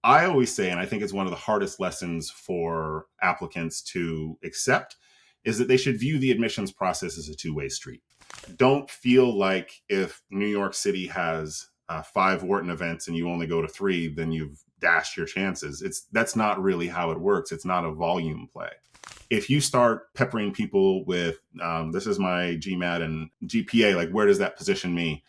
I always say, and I think it's one of the hardest lessons for applicants to accept, is that they should view the admissions process as a two-way street. Don't feel like if New York City has 5 Wharton events and you only go to 3, then you've dashed your chances. That's not really how it works. It's not a volume play. If you start peppering people with, this is my GMAT and GPA, like where does that position me?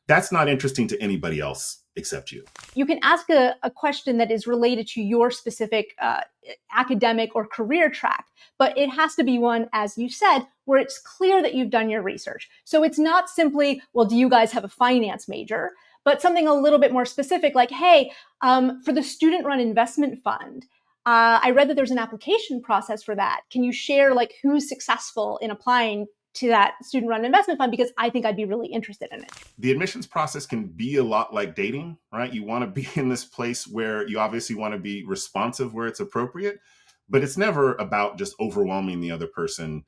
That's not interesting to anybody else except you. You can ask a question that is related to your specific academic or career track, but it has to be one, as you said, where it's clear that you've done your research. So it's not simply, well, do you guys have a finance major? But something a little bit more specific, like, hey, for the student-run investment fund, I read that there's an application process for that. Can you share like who's successful in applying to that student-run investment fund? Because I think I'd be really interested in it. The admissions process can be a lot like dating, right? You want to be in this place where you obviously want to be responsive where it's appropriate, but it's never about just overwhelming the other person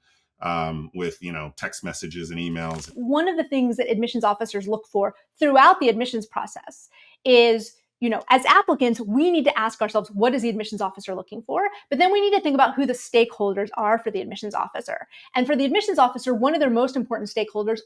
with, text messages and emails. One of the things that admissions officers look for throughout the admissions process is, as applicants, we need to ask ourselves, what is the admissions officer looking for? But then we need to think about who the stakeholders are for the admissions officer. And for the admissions officer, one of their most important stakeholders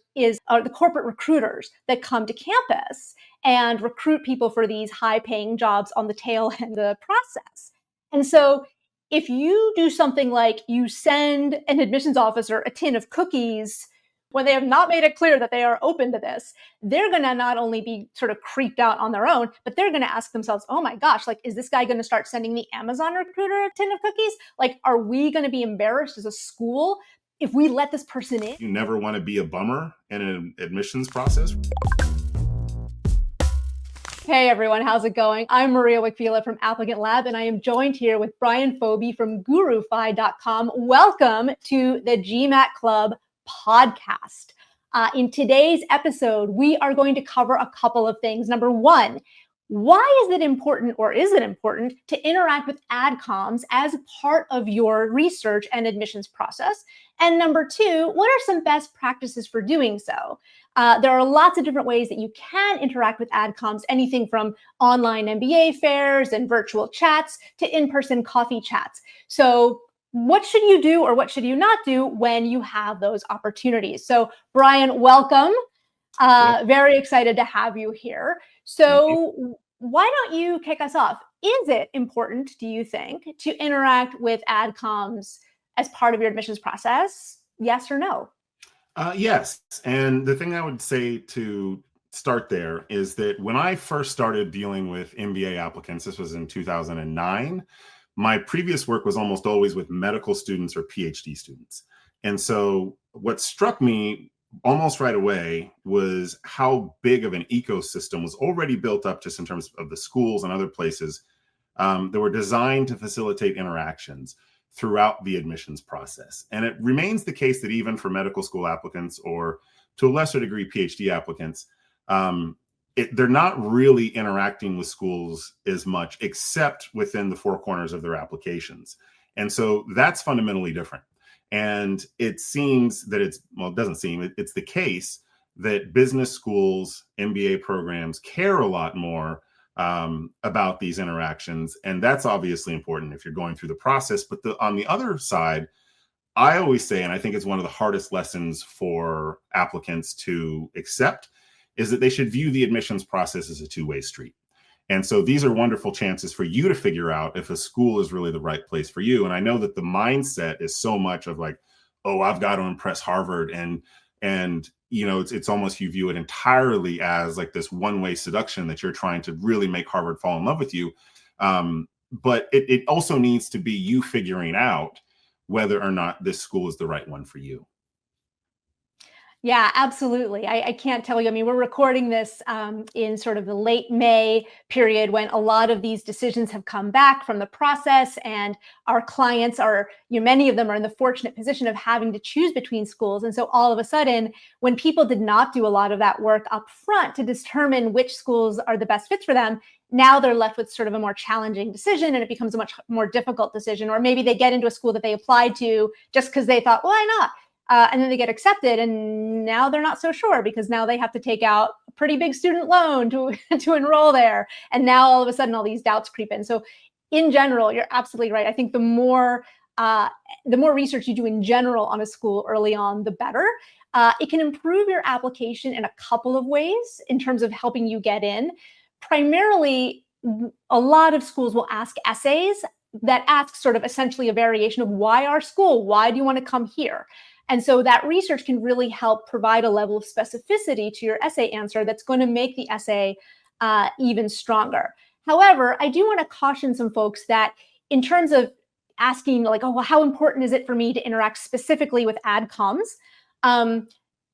are the corporate recruiters that come to campus and recruit people for these high-paying jobs on the tail end of the process. And so if you do something like you send an admissions officer a tin of cookies when they have not made it clear that they are open to this, they're going to not only be sort of creeped out on their own, but they're going to ask themselves, oh my gosh, like, is this guy going to start sending the Amazon recruiter a tin of cookies? Like, are we going to be embarrassed as a school if we let this person in? You never want to be a bummer in an admissions process. Hey everyone, how's it going? I'm Maria Wich-Vila from Applicant Lab, and I am joined here with Brian Fobi from GuruFi.com. Welcome to the GMAT Club Podcast. In today's episode, we are going to cover a couple of things. Number one, why is it important, or is it important, to interact with AdComs as part of your research and admissions process? And number two, what are some best practices for doing so? There are lots of different ways that you can interact with AdComs, anything from online MBA fairs and virtual chats to in-person coffee chats. So what should you do or what should you not do when you have those opportunities? So Brian, welcome. Very excited to have you here. So why don't you kick us off? Is it important, do you think, to interact with AdComs as part of your admissions process? Yes or no? Yes. And the thing I would say to start there is that when I first started dealing with MBA applicants, this was in 2009, my previous work was almost always with medical students or PhD students. And so what struck me almost right away was how big of an ecosystem was already built up just in terms of the schools and other places that were designed to facilitate interactions throughout the admissions process. And it remains the case that even for medical school applicants, or to a lesser degree PhD applicants, they're not really interacting with schools as much, except within the 4 corners of their applications. And so that's fundamentally different. And it seems that it doesn't seem, it's the case that business schools, MBA programs care a lot more about these interactions. And that's obviously important if you're going through the process. But on the other side, I always say, and I think it's one of the hardest lessons for applicants to accept, is that they should view the admissions process as a two-way street. And so these are wonderful chances for you to figure out if a school is really the right place for you. And I know that the mindset is so much of like, oh, I've got to impress Harvard. And it's almost, you view it entirely as like this one-way seduction that you're trying to really make Harvard fall in love with you. But it also needs to be you figuring out whether or not this school is the right one for you. Yeah, absolutely. I can't tell you. I mean, we're recording this in sort of the late May period when a lot of these decisions have come back from the process, and our clients are, many of them are in the fortunate position of having to choose between schools. And so all of a sudden, when people did not do a lot of that work up front to determine which schools are the best fits for them, now they're left with sort of a more challenging decision, and it becomes a much more difficult decision. Or maybe they get into a school that they applied to just because they thought, well, why not? And then they get accepted, and now they're not so sure because now they have to take out a pretty big student loan to, to enroll there. And now all of a sudden, all these doubts creep in. So in general, you're absolutely right. I think the more research you do in general on a school early on, the better. It can improve your application in a couple of ways in terms of helping you get in. Primarily, a lot of schools will ask essays that ask sort of essentially a variation of why our school, why do you want to come here? And so that research can really help provide a level of specificity to your essay answer that's going to make the essay even stronger. However, I do want to caution some folks that in terms of asking like, oh, well, how important is it for me to interact specifically with AdComs?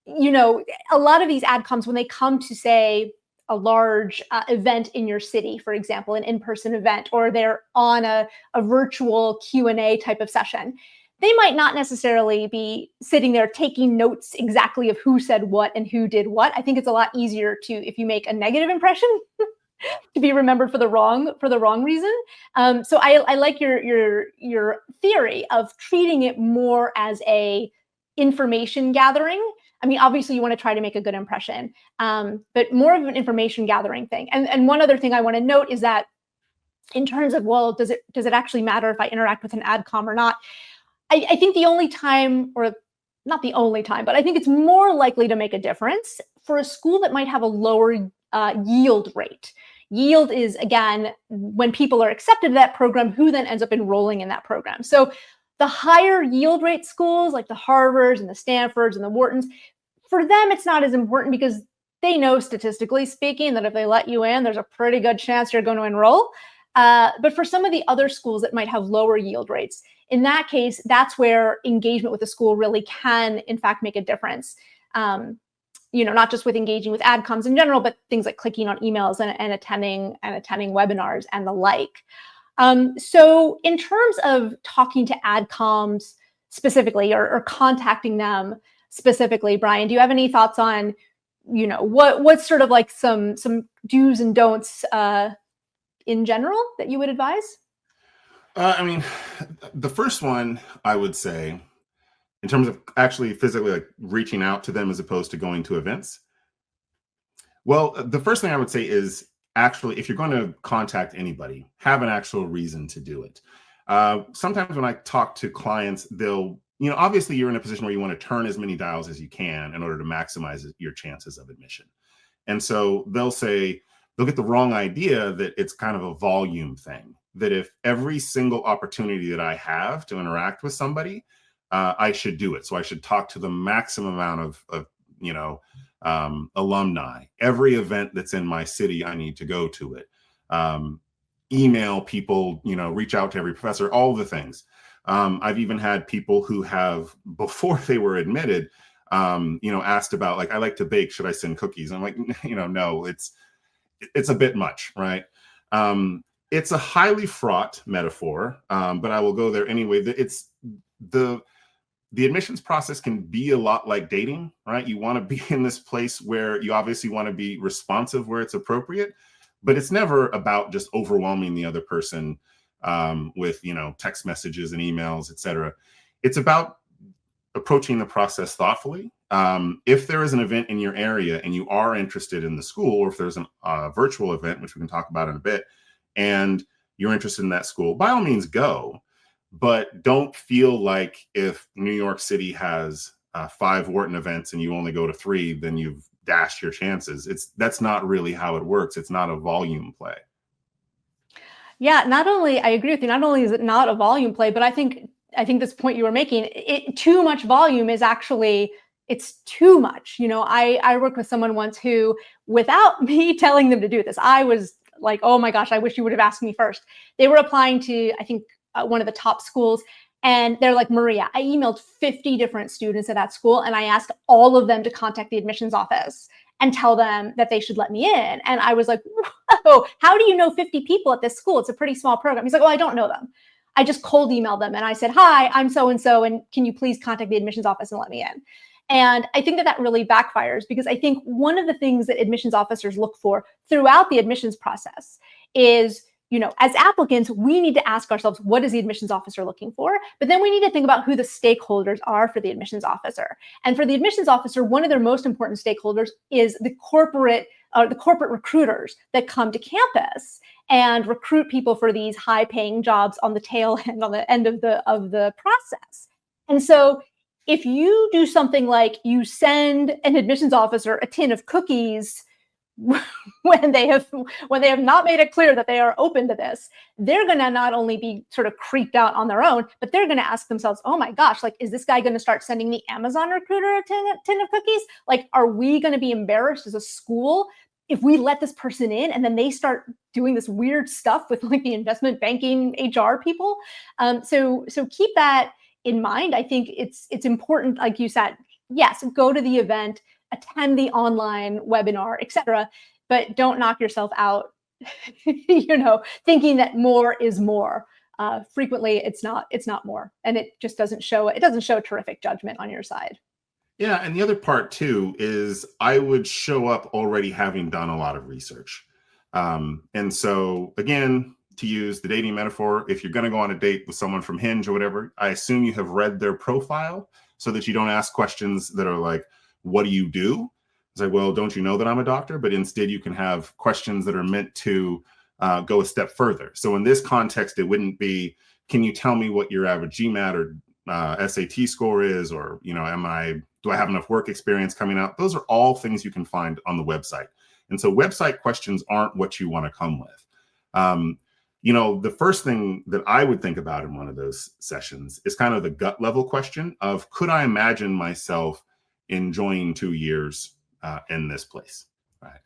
You know, a lot of these AdComs, when they come to say a large event in your city, for example, an in-person event, or they're on a virtual Q&A type of session, they might not necessarily be sitting there taking notes exactly of who said what and who did what. I think it's a lot easier to, if you make a negative impression, to be remembered for the wrong reason. So I like your theory of treating it more as a information gathering. I mean, obviously you want to try to make a good impression, but more of an information gathering thing. And one other thing I want to note is that in terms of, well, does it actually matter if I interact with an AdCom or not? I think the only time, or not the only time, but I think it's more likely to make a difference for a school that might have a lower yield rate. Yield is, again, when people are accepted to that program, who then ends up enrolling in that program. So the higher yield rate schools like the Harvards and the Stanfords and the Whartons, for them, it's not as important because they know, statistically speaking, that if they let you in, there's a pretty good chance you're going to enroll. But for some of the other schools that might have lower yield rates, in that case, that's where engagement with the school really can, in fact, make a difference. You know, not just with engaging with AdComs in general, but things like clicking on emails and attending webinars and the like. So in terms of talking to AdComs specifically or contacting them specifically, Brian, do you have any thoughts on, you know, what's sort of like some do's and don'ts in general that you would advise? I mean, the first one I would say, in terms of actually physically like reaching out to them as opposed to going to events. Well, the first thing I would say is actually, if you're going to contact anybody, have an actual reason to do it. Sometimes when I talk to clients, they'll, you know, obviously you're in a position where you want to turn as many dials as you can in order to maximize your chances of admission. And so they'll get the wrong idea that it's kind of a volume thing, that if every single opportunity that I have to interact with somebody, I should do it. So I should talk to the maximum amount of you know, alumni. Every event that's in my city, I need to go to it. Email people, you know, reach out to every professor, all the things. I've even had people who have, before they were admitted, you know, asked about, like, I like to bake, should I send cookies? I'm like, you know, no, it's a bit much, right? It's a highly fraught metaphor, but I will go there anyway. It's the admissions process can be a lot like dating, right? You want to be in this place where you obviously want to be responsive where it's appropriate, but it's never about just overwhelming the other person with, you know, text messages and emails, et cetera. It's about approaching the process thoughtfully. If there is an event in your area and you are interested in the school, or if there's a virtual event, which we can talk about in a bit, and you're interested in that school, by all means go. But don't feel like if New York City has 5 Wharton events and you only go to 3, then you've dashed your chances. That's not really how it works. It's not a volume play. Yeah, I agree with you. Not only is it not a volume play, but I think this point you were making, too much volume is actually, it's too much. You know, I worked with someone once who, without me telling them to do this, I was like, oh my gosh, I wish you would have asked me first. They were applying to, I think, one of the top schools. And they're like, Maria, I emailed 50 different students at that school, and I asked all of them to contact the admissions office and tell them that they should let me in. And I was like, whoa, how do you know 50 people at this school? It's a pretty small program. He's like, oh, I don't know them. I just cold emailed them. And I said, hi, I'm so-and-so, and can you please contact the admissions office and let me in? And I think that really backfires, because I think one of the things that admissions officers look for throughout the admissions process is as applicants, we need to ask ourselves, what is the admissions officer looking for? But then we need to think about who the stakeholders are for the admissions officer. And for the admissions officer, one of their most important stakeholders is the corporate recruiters that come to campus and recruit people for these high-paying jobs on the tail end, on the end of the process. And so if you do something like you send an admissions officer a tin of cookies when they have not made it clear that they are open to this, they're going to not only be sort of creeped out on their own, but they're going to ask themselves, oh my gosh, like, is this guy going to start sending the Amazon recruiter a tin of cookies? Like, are we going to be embarrassed as a school if we let this person in and then they start doing this weird stuff with like the investment banking HR people? So keep that in mind. I think it's important, like you said, yes, go to the event, attend the online webinar, etc., but don't knock yourself out, thinking that more is more. Frequently, it's not more, and it just doesn't show terrific judgment on your side. Yeah, and the other part too is I would show up already having done a lot of research, and so again, to use the dating metaphor, if you're going to go on a date with someone from Hinge or whatever, I assume you have read their profile so that you don't ask questions that are like, what do you do? It's like, well, don't you know that I'm a doctor? But instead you can have questions that are meant to go a step further. So in this context, it wouldn't be, can you tell me what your average GMAT or SAT score is? Or, do I have enough work experience coming out? Those are all things you can find on the website. And so website questions aren't what you want to come with. The first thing that I would think about in one of those sessions is kind of the gut level question of, could I imagine myself enjoying 2 years in this place, right?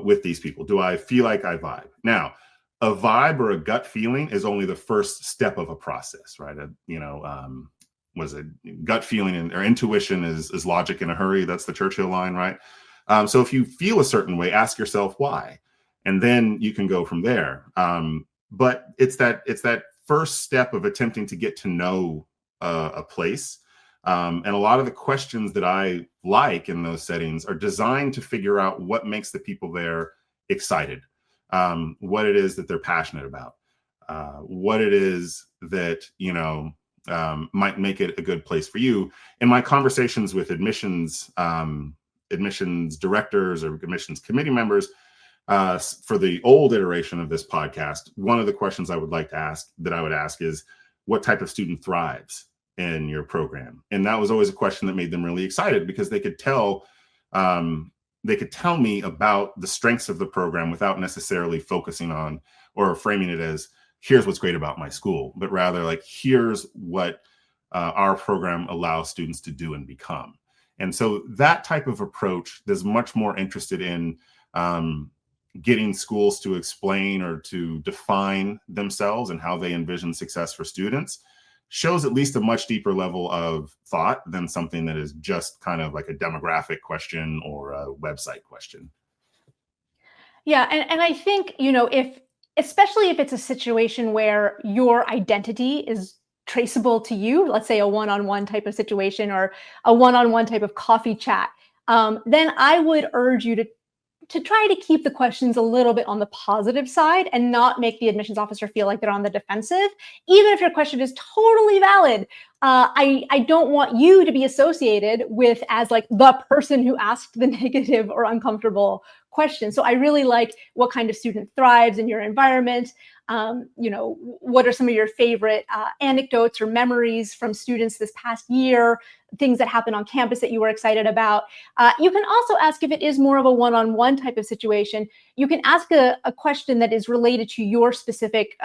With these people? Do I feel like I vibe? Now, a vibe or a gut feeling is only the first step of a process, right? Was it gut feeling or intuition is logic in a hurry? That's the Churchill line, right? So if you feel a certain way, ask yourself why, and then you can go from there. But it's that first step of attempting to get to know a place. And a lot of the questions that I like in those settings are designed to figure out what makes the people there excited, what it is that they're passionate about, what it is that, might make it a good place for you. In my conversations with admissions directors or admissions committee members, for the old iteration of this podcast, one of the questions I would ask is, what type of student thrives in your program? And that was always a question that made them really excited, because they could tell me about the strengths of the program without necessarily focusing on or framing it as, here's what's great about my school, but rather like, here's what our program allows students to do and become. And so that type of approach is much more interested in getting schools to explain or to define themselves and how they envision success for students, shows at least a much deeper level of thought than something that is just kind of like a demographic question or a website question. Yeah, and I think, especially if it's a situation where your identity is traceable to you, let's say a one-on-one type of situation or a one-on-one type of coffee chat, then I would urge you to try to keep the questions a little bit on the positive side and not make the admissions officer feel like they're on the defensive. Even if your question is totally valid, I don't want you to be associated with as like the person who asked the negative or uncomfortable question. So I really like, what kind of student thrives in your environment? What are some of your favorite anecdotes or memories from students this past year, things that happened on campus that you were excited about? You can also ask, if it is more of a one-on-one type of situation, you can ask a question that is related to your specific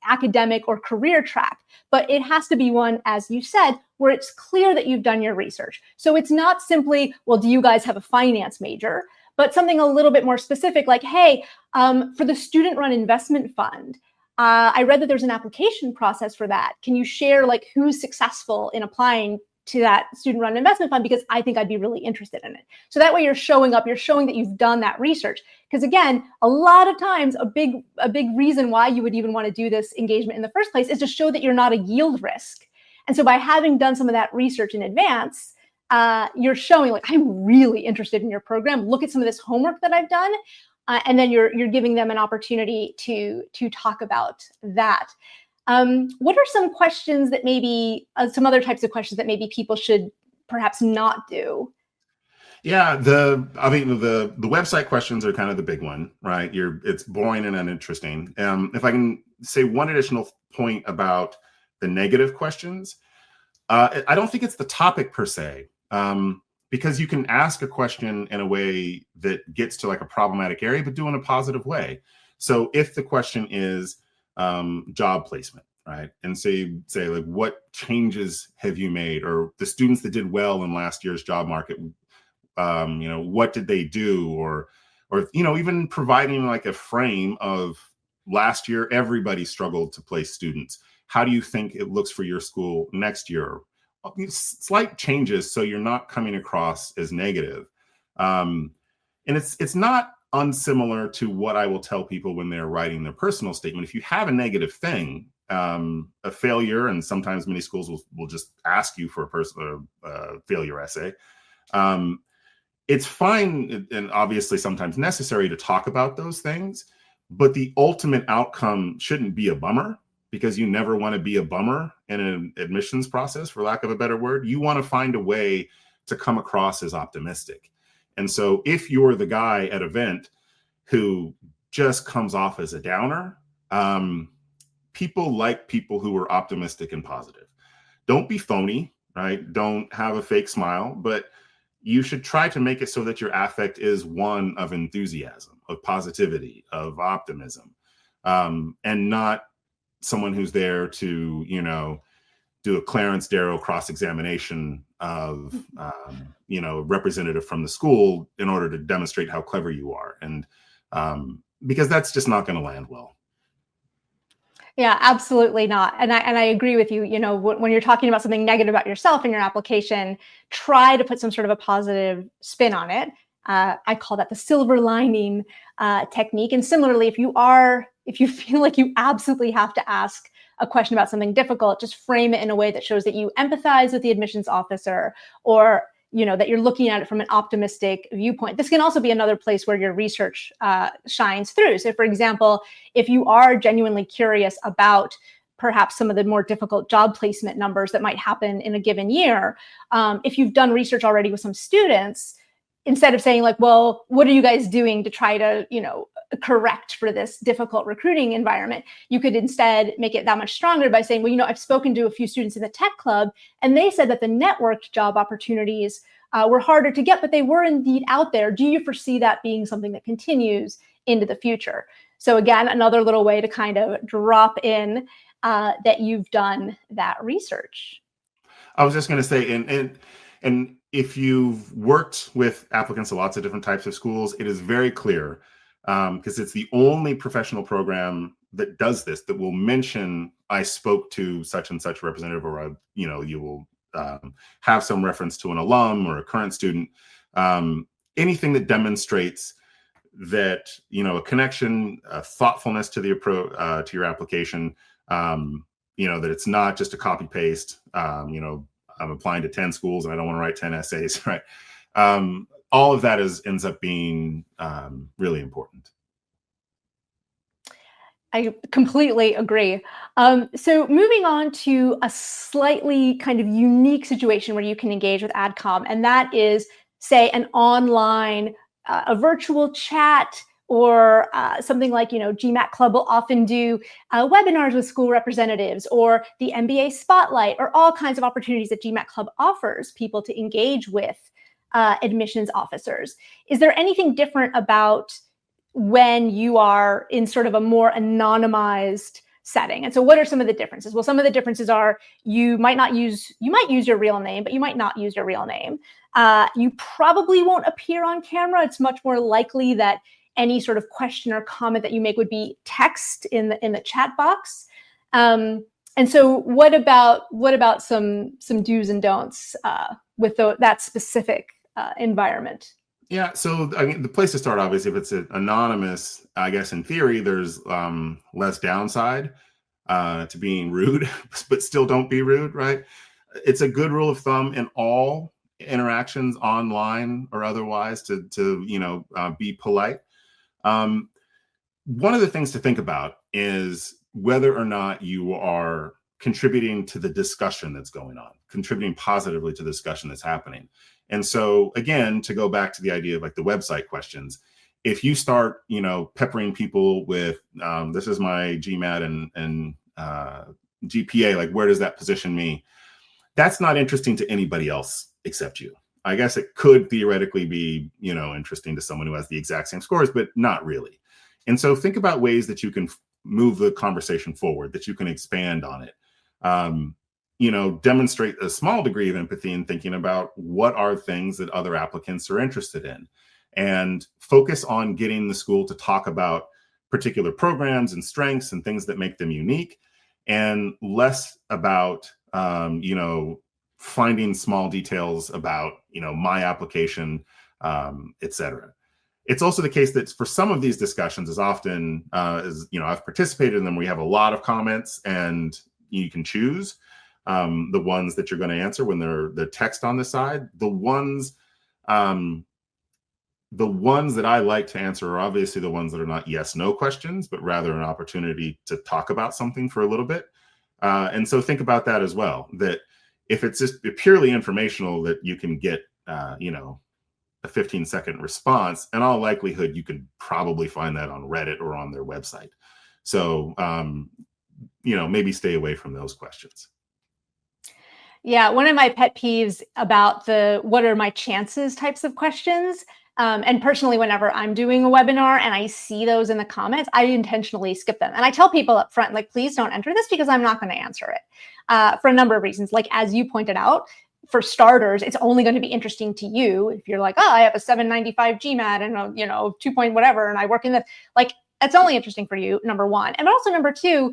academic or career track, but it has to be one, as you said, where it's clear that you've done your research. So it's not simply, well, do you guys have a finance major? But something a little bit more specific, like, hey, for the student-run investment fund, I read that there's an application process for that. Can you share like who's successful in applying to that student-run investment fund? Because I think I'd be really interested in it. So that way you're showing up, you're showing that you've done that research. Because again, a lot of times, a big reason why you would even want to do this engagement in the first place is to show that you're not a yield risk. And so by having done some of that research in advance, you're showing like, I'm really interested in your program. Look at some of this homework that I've done. and then you're giving them an opportunity to talk about that. What are some questions that maybe some other types of questions that maybe people should perhaps not do? Yeah, the website questions are kind of the big one, right? It's boring and uninteresting. If I can say one additional point about the negative questions, I don't think it's the topic per se, because you can ask a question in a way that gets to like a problematic area, but do in a positive way. So if the question is job placement, right, and say like, what changes have you made, or the students that did well in last year's job market, what did they do, or even providing like a frame of last year, everybody struggled to place students. How do you think it looks for your school next year? Slight changes, so you're not coming across as negative. And it's not unsimilar to what I will tell people when they're writing their personal statement. If you have a negative thing, a failure, and sometimes many schools will just ask you for a personal failure essay. It's fine and obviously sometimes necessary to talk about those things, but the ultimate outcome shouldn't be a bummer, because you never want to be a bummer in an admissions process, for lack of a better word. You want to find a way to come across as optimistic. And so if you're the guy at event who just comes off as a downer, people like people who are optimistic and positive. Don't be phony, right? Don't have a fake smile, but you should try to make it so that your affect is one of enthusiasm, of positivity, of optimism, and not someone who's there to, do a Clarence Darrow cross-examination of, a representative from the school in order to demonstrate how clever you are. And because that's just not going to land well. Yeah, absolutely not. And I agree with you. When you're talking about something negative about yourself in your application, try to put some sort of a positive spin on it. I call that the silver lining technique. And similarly, if you feel like you absolutely have to ask a question about something difficult, just frame it in a way that shows that you empathize with the admissions officer, or that you're looking at it from an optimistic viewpoint. This can also be another place where your research shines through. So, for example, if you are genuinely curious about perhaps some of the more difficult job placement numbers that might happen in a given year, if you've done research already with some students, instead of saying like, well, what are you guys doing to try to, correct for this difficult recruiting environment? You could instead make it that much stronger by saying, well, I've spoken to a few students in the tech club, and they said that the networked job opportunities were harder to get, but they were indeed out there. Do you foresee that being something that continues into the future? So again, another little way to kind of drop in that you've done that research. I was just going to say, and if you've worked with applicants at lots of different types of schools, it is very clear, because it's the only professional program that does this, that will mention, I spoke to such and such representative, or, you will have some reference to an alum or a current student, anything that demonstrates that, a connection, a thoughtfulness to the approach, to your application, that it's not just a copy paste, I'm applying to 10 schools and I don't want to write 10 essays, right? All of that ends up being really important. I completely agree. So moving on to a slightly kind of unique situation where you can engage with AdCom, and that is, say, an online, a virtual chat, or something like, GMAT Club will often do webinars with school representatives, or the MBA Spotlight, or all kinds of opportunities that GMAT Club offers people to engage with admissions officers. Is there anything different about when you are in sort of a more anonymized setting? And so what are some of the differences? Well, some of the differences are you might use your real name, but you might not use your real name. You probably won't appear on camera. It's much more likely that any sort of question or comment that you make would be text in the chat box. And so what about some do's and don'ts with that specific environment? Yeah, so I mean, the place to start, obviously, if it's anonymous, I guess in theory, there's less downside to being rude, but still don't be rude, right? It's a good rule of thumb in all interactions, online or otherwise, to be polite. One of the things to think about is whether or not you are contributing to the discussion that's going on, contributing positively to the discussion that's happening. And so again, to go back to the idea of like the website questions, if you start, peppering people with, this is my GMAT and GPA, like where does that position me? That's not interesting to anybody else except you. I guess it could theoretically be, interesting to someone who has the exact same scores, but not really. And so think about ways that you can move the conversation forward, that you can expand on it. Demonstrate a small degree of empathy in thinking about what are things that other applicants are interested in, and focus on getting the school to talk about particular programs and strengths and things that make them unique, and less about, finding small details about, my application, et cetera. It's also the case that for some of these discussions, as often as, I've participated in them, we have a lot of comments and you can choose the ones that you're going to answer when they're text on the side. The ones that I like to answer are obviously the ones that are not yes, no questions, but rather an opportunity to talk about something for a little bit. And so think about that as well, that if it's just purely informational, that you can get, a 15-second response, in all likelihood, you could probably find that on Reddit or on their website. So, maybe stay away from those questions. Yeah, one of my pet peeves about the what are my chances types of questions, and personally, whenever I'm doing a webinar and I see those in the comments, I intentionally skip them. And I tell people up front, like, please don't enter this because I'm not going to answer it for a number of reasons. Like, as you pointed out, for starters, it's only going to be interesting to you if you're like, oh, I have a 795 GMAT and a, 2 point whatever, and I work in the, like, that's only interesting for you, number one. And also number two,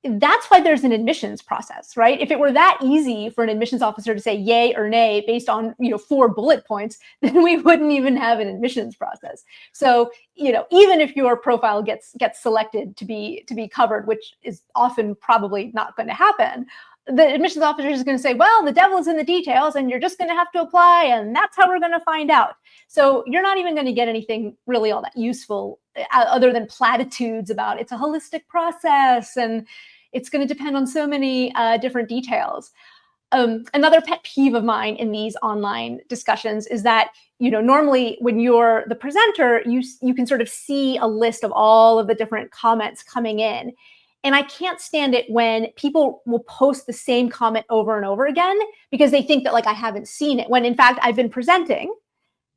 that's why there's an admissions process, right? If it were that easy for an admissions officer to say yay or nay based on, 4 bullet points, then we wouldn't even have an admissions process. So, even if your profile gets selected to be covered, which is often probably not going to happen, the admissions officer is going to say, well, the devil is in the details and you're just going to have to apply, and that's how we're going to find out. So you're not even going to get anything really all that useful other than platitudes about it's a holistic process and it's going to depend on so many different details. Another pet peeve of mine in these online discussions is that, normally when you're the presenter, you can sort of see a list of all of the different comments coming in. And I can't stand it when people will post the same comment over and over again because they think that, like, I haven't seen it, when in fact I've been presenting.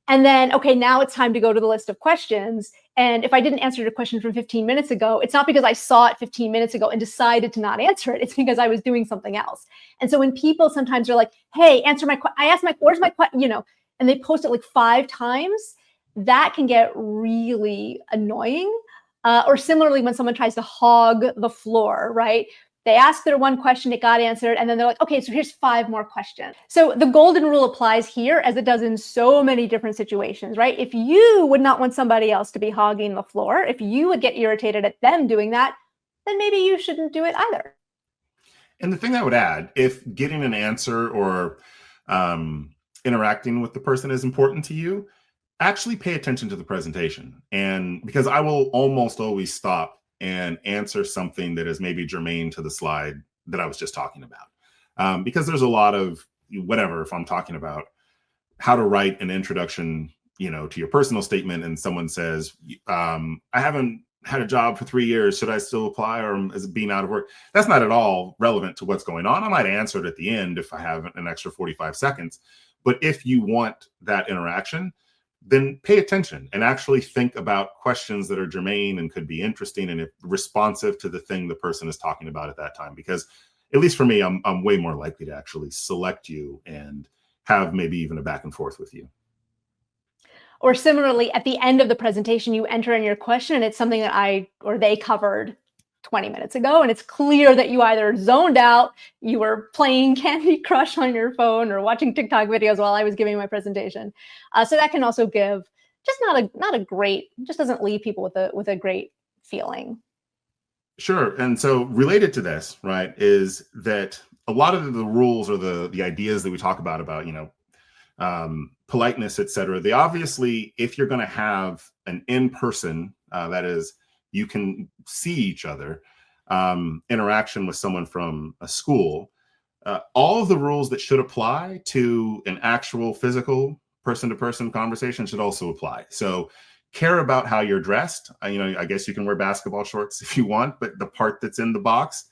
And then, okay, now it's time to go to the list of questions. And if I didn't answer your question from 15 minutes ago, it's not because I saw it 15 minutes ago and decided to not answer it. It's because I was doing something else. And so when people sometimes are like, hey, answer my question, I asked where's my question, and they post it like 5 times, that can get really annoying. Or similarly, when someone tries to hog the floor, right? They ask their one question, it got answered, and then they're like, okay, so here's 5 more questions. So the golden rule applies here as it does in so many different situations, right? If you would not want somebody else to be hogging the floor, if you would get irritated at them doing that, then maybe you shouldn't do it either. And the thing I would add, if getting an answer or interacting with the person is important to you, actually pay attention to the presentation. And because I will almost always stop and answer something that is maybe germane to the slide that I was just talking about. Because there's a lot of whatever, if I'm talking about how to write an introduction, to your personal statement, and someone says, I haven't had a job for 3 years, should I still apply, or is it being out of work? That's not at all relevant to what's going on. I might answer it at the end if I have an extra 45 seconds. But if you want that interaction, then pay attention and actually think about questions that are germane and could be interesting and responsive to the thing the person is talking about at that time. Because at least for me, I'm way more likely to actually select you and have maybe even a back and forth with you. Or similarly, at the end of the presentation, you enter in your question and it's something that I or they covered 20 minutes ago, and it's clear that you either zoned out, you were playing Candy Crush on your phone or watching TikTok videos while I was giving my presentation. So that can also give just not a great, just doesn't leave people with a great feeling. Sure. And so related to this, right, is that a lot of the rules or the ideas that we talk about, politeness, et cetera, they obviously, if you're going to have an in-person That is, you can see each other, interaction with someone from a school. All of the rules that should apply to an actual physical person-to-person conversation should also apply. So care about how you're dressed. I guess you can wear basketball shorts if you want, but the part that's in the box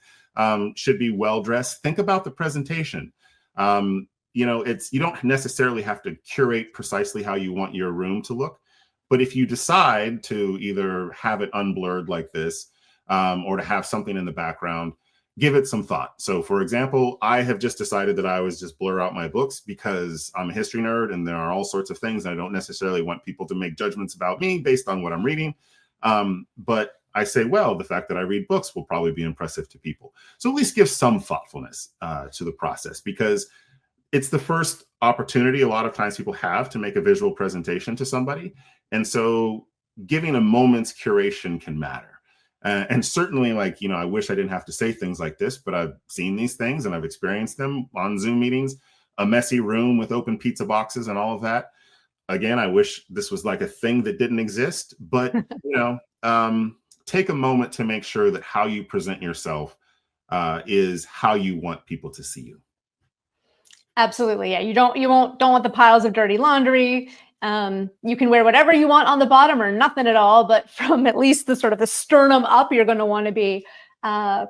should be well-dressed. Think about the presentation. You don't necessarily have to curate precisely how you want your room to look, but if you decide to either have it unblurred like this, or to have something in the background, give it some thought. So for example, I have just decided that I always just blur out my books because I'm a history nerd and there are all sorts of things. And I don't necessarily want people to make judgments about me based on what I'm reading. But I say, well, the fact that I read books will probably be impressive to people. So at least give some thoughtfulness to the process, because it's the first opportunity a lot of times people have to make a visual presentation to somebody. And so giving a moment's curation can matter. And certainly, I wish I didn't have to say things like this, but I've seen these things and I've experienced them on Zoom meetings, a messy room with open pizza boxes and all of that. Again, I wish this was like a thing that didn't exist, but, take a moment to make sure that how you present yourself is how you want people to see you. Absolutely. Yeah. You don't want the piles of dirty laundry. You can wear whatever you want on the bottom or nothing at all, but from at least the sort of the sternum up, you're going to want to be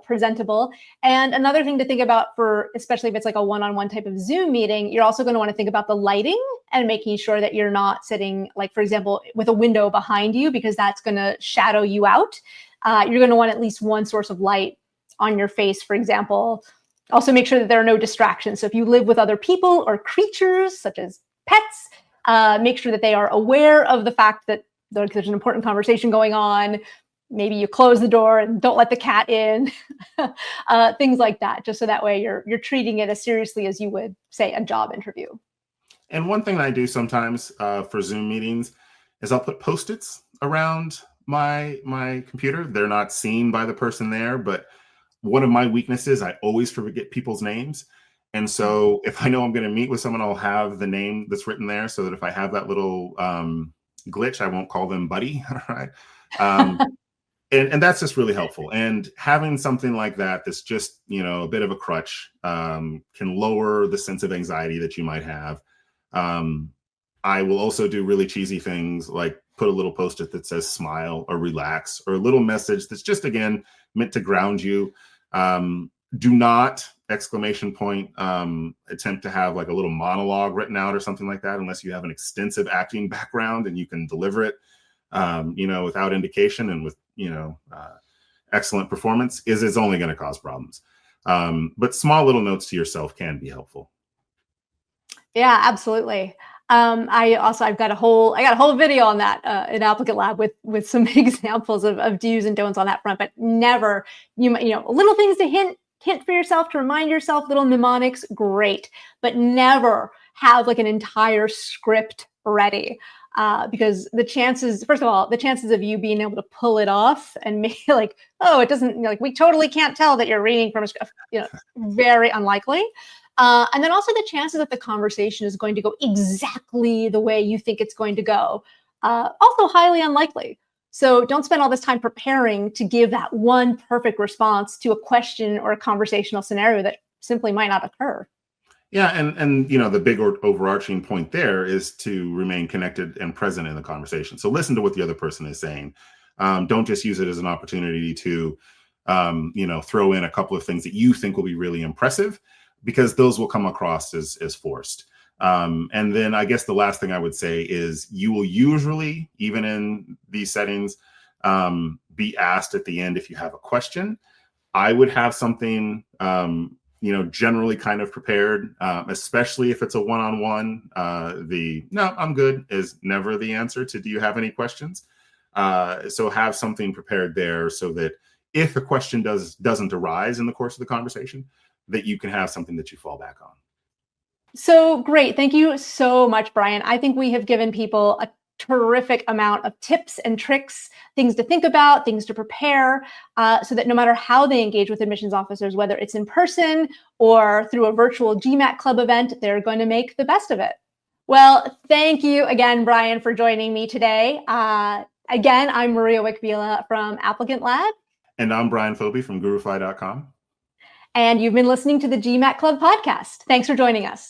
presentable. And another thing to think about especially if it's like a one-on-one type of Zoom meeting, you're also going to want to think about the lighting and making sure that you're not sitting, like, for example, with a window behind you, because that's going to shadow you out. You're going to want at least one source of light on your face, for example. Also make sure that there are no distractions. So if you live with other people or creatures such as pets, make sure that they are aware of the fact that there's an important conversation going on. Maybe you close the door and don't let the cat in, things like that, just so that way you're treating it as seriously as you would, say, a job interview. And one thing I do sometimes for Zoom meetings is I'll put Post-its around my computer. They're not seen by the person there, but one of my weaknesses, I always forget people's names. And so if I know I'm going to meet with someone, I'll have the name that's written there so that if I have that little glitch, I won't call them buddy. All right. And that's just really helpful. And having something like that that's just, a bit of a crutch can lower the sense of anxiety that you might have. I will also do really cheesy things like put a little Post-it that says smile or relax, or a little message that's just, again, meant to ground you. Do not, ! Attempt to have like a little monologue written out or something like that, unless you have an extensive acting background and you can deliver it, without indication and with, excellent performance. Is only going to cause problems. But small little notes to yourself can be helpful. Yeah, absolutely. I've got a whole video on that in Applicant Lab with some examples of do's and don'ts on that front. But never, little things to hint for yourself, to remind yourself, little mnemonics, great, but never have like an entire script ready. Because the chances of you being able to pull it off and make like, oh, it doesn't, we totally can't tell that you're reading from a script, very unlikely. And then also the chances that the conversation is going to go exactly the way you think it's going to go, also highly unlikely. So don't spend all this time preparing to give that one perfect response to a question or a conversational scenario that simply might not occur. Yeah, and the big overarching point there is to remain connected and present in the conversation. So listen to what the other person is saying. Don't just use it as an opportunity to, throw in a couple of things that you think will be really impressive, because those will come across as forced. And then I guess the last thing I would say is you will usually, even in these settings, be asked at the end if you have a question. I would have something, generally kind of prepared, especially if it's a one-on-one. No, I'm good is never the answer to do you have any questions? So have something prepared there so that if a question doesn't arise in the course of the conversation, that you can have something that you fall back on. So great. Thank you so much, Brian. I think we have given people a terrific amount of tips and tricks, things to think about, things to prepare, so that no matter how they engage with admissions officers, whether it's in person or through a virtual GMAT Club event, they're going to make the best of it. Well, thank you again, Brian, for joining me today. Again, I'm Maria Wich-Vila from Applicant Lab. And I'm Brian Fobi from GuruFi.com. And you've been listening to the GMAT Club Podcast. Thanks for joining us.